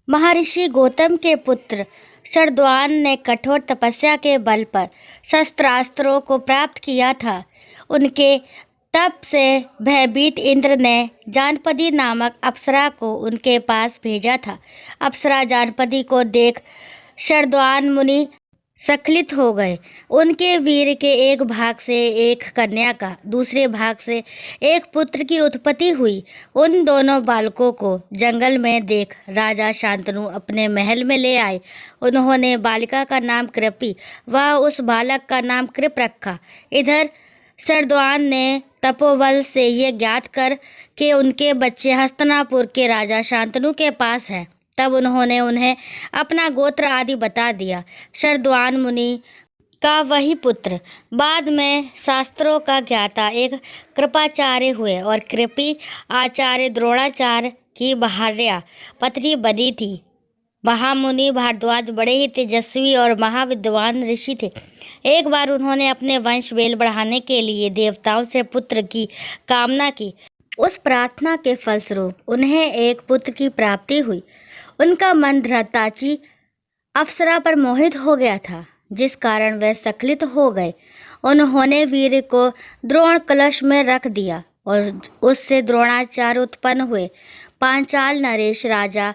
महर्षि गौतम के पुत्र शरद्वान ने कठोर तपस्या के बल पर शस्त्रास्त्रों को प्राप्त किया था। उनके तप से भयभीत इंद्र ने जानपदी नामक अप्सरा को उनके पास भेजा था। अप्सरा जानपदी को देख शरद्वान मुनि स्खलित हो गए। उनके वीर के एक भाग से एक कन्या का, दूसरे भाग से एक पुत्र की उत्पत्ति हुई। उन दोनों बालकों को जंगल में देख राजा शांतनु अपने महल में ले आए। उन्होंने बालिका का नाम कृपि व उस बालक का नाम कृप रखा। इधर शरद्वान ने तपोबल से ये ज्ञात कर कि उनके बच्चे हस्तिनापुर के राजा शांतनु के पास हैं, तब उन्होंने उन्हें अपना गोत्र आदि बता दिया। शरद्वान मुनि का वही पुत्र बाद में शास्त्रों का ज्ञाता एक कृपाचार्य हुए और कृपि आचार्य द्रोणाचार्य की भार्या पत्नी बनी थी। महामुनि भारद्वाज बड़े ही तेजस्वी और महाविद्वान ऋषि थे। एक बार उन्होंने अपने वंश वेल बढ़ाने के लिए देवताओं से पुत्र की कामना की। उस प्रार्थना के फलस्वरूप उन्हें एक पुत्र की प्राप्ति हुई। उनका मन धृताची अप्सरा पर मोहित हो गया था, जिस कारण वे स्खलित हो गए। उन्होंने वीर को द्रोण कलश में रख दिया और उससे द्रोणाचार्य उत्पन्न हुए। पांचाल नरेश राजा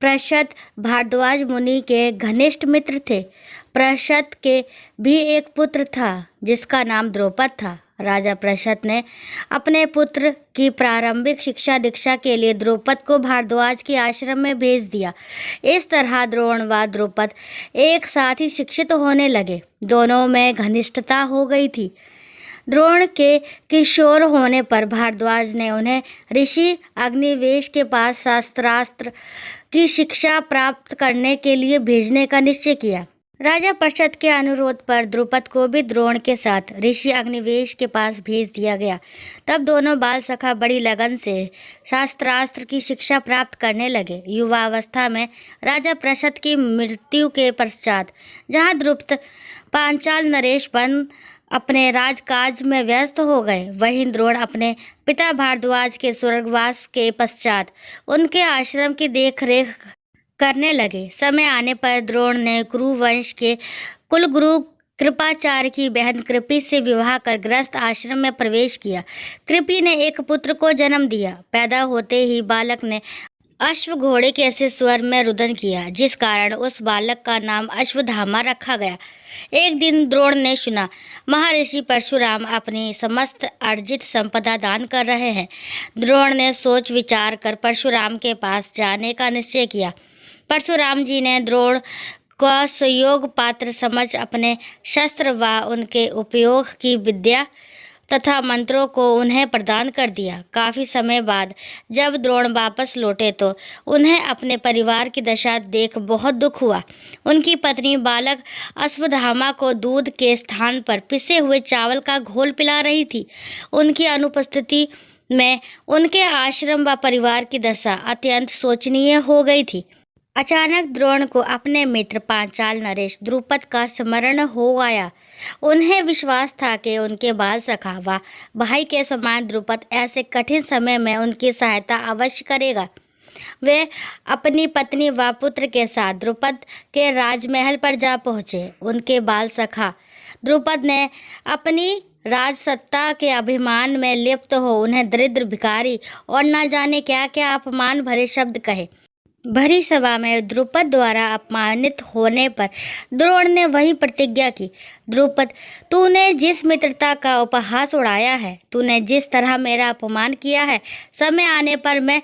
प्रशत भारद्वाज मुनि के घनिष्ठ मित्र थे। प्रशत के भी एक पुत्र था जिसका नाम द्रौपद था। राजा प्रशत ने अपने पुत्र की प्रारंभिक शिक्षा दीक्षा के लिए द्रौपद को भारद्वाज के आश्रम में भेज दिया। इस तरह द्रोण व द्रौपद एक साथ ही शिक्षित होने लगे। दोनों में घनिष्ठता हो गई थी। द्रोण के किशोर होने पर भारद्वाज ने उन्हें ऋषि अग्निवेश के पास शास्त्रास्त्र की शिक्षा प्राप्त करने के लिए भेजने का निश्चय किया। राजा प्रशत के अनुरोध पर द्रौपद को भी द्रोण के साथ ऋषि अग्निवेश के पास भेज दिया गया। तब दोनों बाल सखा बड़ी लगन से शास्त्रास्त्र की शिक्षा प्राप्त करने लगे। युवावस्था में राजा प्रशत की मृत्यु के पश्चात जहाँ द्रुपद पांचाल नरेश बन अपने राजकाज में व्यस्त हो गए, वहीं द्रोण अपने पिता भारद्वाज के स्वर्गवास के पश्चात उनके आश्रम की देखरेख करने लगे। समय आने पर द्रोण ने कुरु वंश के कुलगुरु कृपाचार्य की बहन कृपि से विवाह कर गृहस्थ आश्रम में प्रवेश किया। कृपि ने एक पुत्र को जन्म दिया। पैदा होते ही बालक ने अश्व घोड़े के ऐसे स्वर में रुदन किया, जिस कारण उस बालक का नाम अश्वत्थामा रखा गया। एक दिन द्रोण ने सुना महर्षि परशुराम अपनी समस्त अर्जित संपदा दान कर रहे हैं। द्रोण ने सोच विचार कर परशुराम के पास जाने का निश्चय किया। परशुराम जी ने द्रोण का सहयोग पात्र समझ अपने शस्त्र व उनके उपयोग की विद्या तथा मंत्रों को उन्हें प्रदान कर दिया। काफ़ी समय बाद जब द्रोण वापस लौटे तो उन्हें अपने परिवार की दशा देख बहुत दुख हुआ। उनकी पत्नी बालक अश्वत्थामा को दूध के स्थान पर पिसे हुए चावल का घोल पिला रही थी। उनकी अनुपस्थिति में उनके आश्रम व परिवार की दशा अत्यंत शोचनीय हो गई थी। अचानक द्रोण को अपने मित्र पांचाल नरेश द्रुपद का स्मरण हो आया। उन्हें विश्वास था कि उनके बाल सखा व भाई के समान द्रुपद ऐसे कठिन समय में उनकी सहायता अवश्य करेगा। वे अपनी पत्नी व पुत्र के साथ द्रुपद के राजमहल पर जा पहुँचे। उनके बाल सखा द्रुपद ने अपनी राजसत्ता के अभिमान में लिप्त हो उन्हें दरिद्र, भिखारी और न जाने क्या क्या अपमान भरे शब्द कहे। भरी सभा में द्रुपद द्वारा अपमानित होने पर द्रोण ने वही प्रतिज्ञा की। द्रुपद, तूने जिस मित्रता का उपहास उड़ाया है, तूने जिस तरह मेरा अपमान किया है, समय आने पर मैं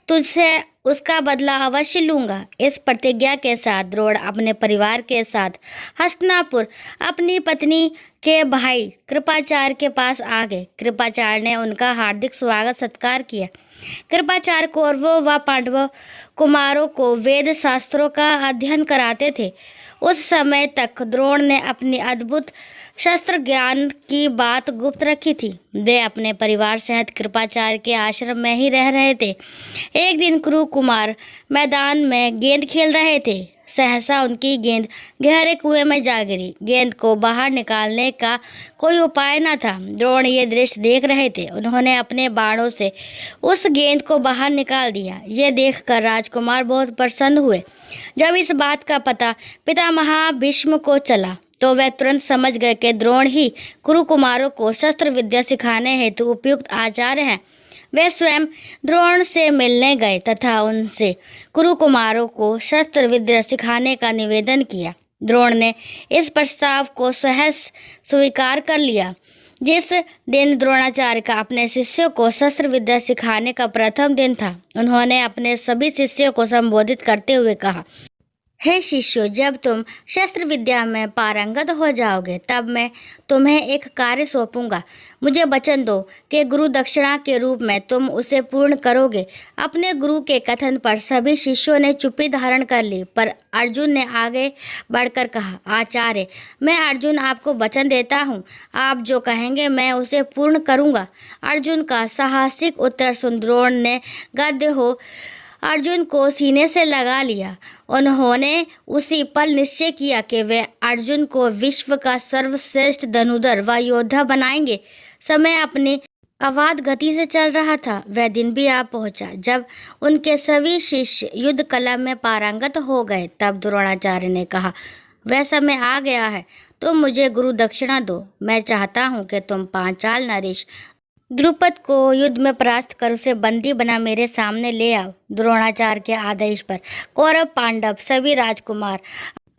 तुझसे उसका बदला अवश्य लूँगा। इस प्रतिज्ञा के साथ द्रोण अपने परिवार के साथ हस्तिनापुर अपनी पत्नी के भाई कृपाचार्य के पास आ गए। कृपाचार्य ने उनका हार्दिक स्वागत सत्कार किया। कृपाचार्य कौरवों व पांडवों कुमारों को वेद शास्त्रों का अध्ययन कराते थे। उस समय तक द्रोण ने अपनी अद्भुत शस्त्र ज्ञान की बात गुप्त रखी थी। वे अपने परिवार सहित कृपाचार्य के आश्रम में ही रह रहे थे। एक दिन कुरु कुमार मैदान में गेंद खेल रहे थे। सहसा उनकी गेंद गहरे कुएं में जा गिरी। गेंद को बाहर निकालने का कोई उपाय न था। द्रोण ये दृश्य देख रहे थे। उन्होंने अपने बाणों से उस गेंद को बाहर निकाल दिया। ये देखकर राजकुमार बहुत प्रसन्न हुए। जब इस बात का पता पितामह भीष्म को चला तो वह तुरंत समझ गए कि द्रोण ही कुरुकुमारों को शस्त्र विद्या सिखाने हेतु उपयुक्त आचार्य हैं। वे स्वयं द्रोण से मिलने गए तथा उनसे कुरुकुमारों को शस्त्र विद्या सिखाने का निवेदन किया। द्रोण ने इस प्रस्ताव को सहर्ष स्वीकार कर लिया। जिस दिन द्रोणाचार्य का अपने शिष्यों को शस्त्र विद्या सिखाने का प्रथम दिन था, उन्होंने अपने सभी शिष्यों को संबोधित करते हुए कहा, हे शिष्यों, जब तुम शस्त्र विद्या में पारंगत हो जाओगे तब मैं तुम्हें एक कार्य सौंपूंगा। मुझे वचन दो कि गुरु दक्षिणा के रूप में तुम उसे पूर्ण करोगे। अपने गुरु के कथन पर सभी शिष्यों ने चुप्पी धारण कर ली, पर अर्जुन ने आगे बढ़कर कहा, आचार्य, मैं अर्जुन आपको वचन देता हूँ, आप जो कहेंगे मैं उसे पूर्ण करूँगा। अर्जुन का साहसिक उत्तर सुन द्रोण ने गद्य हो अर्जुन को सीने से लगा लिया। उन्होंने उसी पल निश्चय किया कि वे अर्जुन को विश्व का सर्वश्रेष्ठ धनुर्धर व योद्धा बनाएंगे। समय अपनी अवाध गति से चल रहा था। वह दिन भी आ पहुंचा जब उनके सभी शिष्य युद्ध कला में पारंगत हो गए। तब द्रोणाचार्य ने कहा, वह समय आ गया है, तुम मुझे गुरु दक्षिणा दो। मैं चाहता हूँ कि तुम पांचाल नरेश द्रुपद को युद्ध में परास्त कर उसे बंदी बना मेरे सामने ले आओ। द्रोणाचार्य के आदेश पर कौरव पांडव सभी राजकुमार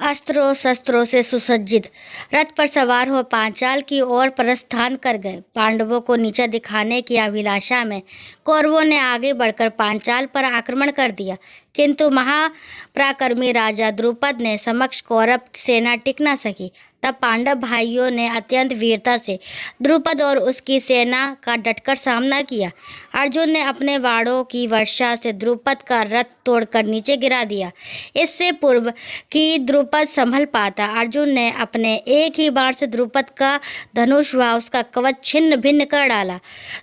अस्त्रों शस्त्रों से सुसज्जित रथ पर सवार हो पांचाल की ओर प्रस्थान कर गए। पांडवों को नीचा दिखाने की अभिलाषा में कौरवों ने आगे बढ़कर पांचाल पर आक्रमण कर दिया, किंतु महापराक्रमी राजा द्रुपद ने समक्ष कौरव सेना टिक न सकी। तब पांडव भाइयों ने अत्यंत वीरता से द्रुपद और उसकी सेना का डटकर सामना किया। अर्जुन ने अपने वाणों की वर्षा से द्रुपद का रथ तोड़कर नीचे गिरा दिया। इससे पूर्व कि द्रुपद संभल पाता, अर्जुन ने अपने एक ही बाण से द्रुपद का धनुष व उसका कवच छिन्न भिन्न कर डाला।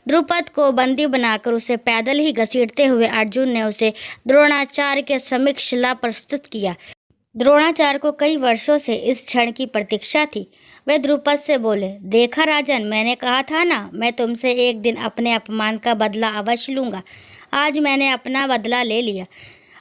द्रुपद को बंदी बनाकर उसे पैदल ही घसीटते हुए अर्जुन ने उसे द्रोणाचार्य के समक्ष ला प्रस्तुत किया। द्रोणाचार्य को कई वर्षों से इस क्षण की प्रतीक्षा थी। वे द्रुपद से बोले, देखा राजन, मैंने कहा था ना, मैं तुमसे एक दिन अपने अपमान का बदला अवश्य लूँगा। आज मैंने अपना बदला ले लिया।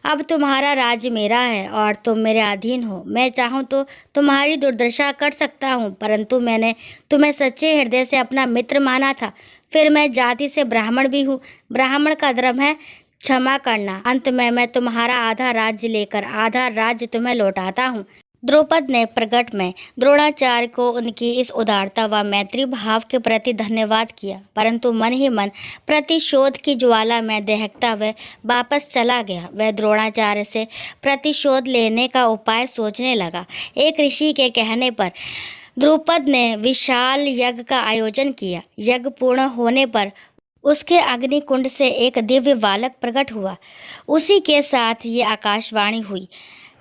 अब तुम्हारा राज्य मेरा है और तुम मेरे अधीन हो। मैं चाहूँ तो तुम्हारी दुर्दशा कर सकता हूँ, परंतु मैंने तुम्हें सच्चे हृदय से अपना मित्र माना था। फिर मैं जाति से ब्राह्मण भी हूँ। ब्राह्मण का धर्म है क्षमा करना। अंत में मैं तुम्हारा आधा राज्य लेकर आधा राज्य तुम्हें लौटाता हूँ। द्रुपद ने प्रकट में द्रोणाचार्य को उनकी इस उदारता व मैत्री भाव के प्रति धन्यवाद किया, परंतु मन ही मन प्रतिशोध की ज्वाला में दहकता वह वापस चला गया। वह द्रोणाचार्य से प्रतिशोध लेने का उपाय सोचने लगा। एक ऋषि के कहने पर द्रुपद ने विशाल यज्ञ का आयोजन किया। यज्ञ पूर्ण होने पर उसके अग्निकुंड से एक दिव्य बालक प्रकट हुआ। उसी के साथ ये आकाशवाणी हुई,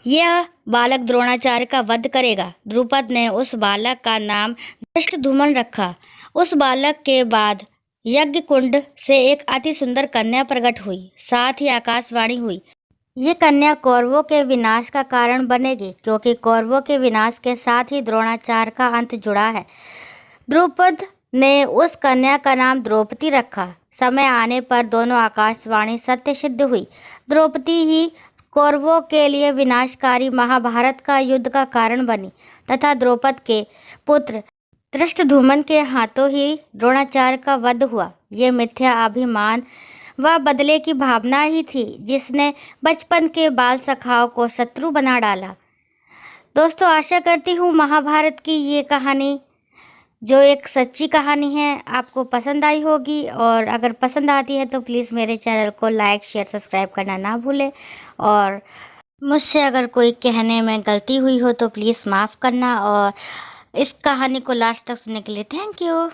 यह बालक द्रोणाचार्य का वध करेगा। द्रुपद ने उस बालक का नाम धृष्टद्युम्न रखा। उस बालक के बाद यज्ञ कुंड से एक अति सुंदर कन्या प्रकट हुई। साथ ही आकाशवाणी हुई, ये कन्या कौरवों के विनाश का कारण बनेगी, क्योंकि कौरवों के विनाश के साथ ही द्रोणाचार्य का अंत जुड़ा है। द्रुपद ने उस कन्या का नाम द्रौपदी रखा। समय आने पर दोनों आकाशवाणी सत्य सिद्ध हुई। द्रौपदी ही कौरवों के लिए विनाशकारी महाभारत का युद्ध का कारण बनी तथा द्रौपद के पुत्र धृष्टद्युम्न के हाथों ही द्रोणाचार्य का वध हुआ। ये मिथ्या अभिमान व बदले की भावना ही थी जिसने बचपन के बाल सखाओं को शत्रु बना डाला। दोस्तों, आशा करती हूँ महाभारत की ये कहानी, जो एक सच्ची कहानी है, आपको पसंद आई होगी। और अगर पसंद आती है तो प्लीज़ मेरे चैनल को लाइक शेयर सब्सक्राइब करना ना भूलें। और मुझसे अगर कोई कहने में गलती हुई हो तो प्लीज़ माफ़ करना। और इस कहानी को लास्ट तक सुनने के लिए थैंक यू।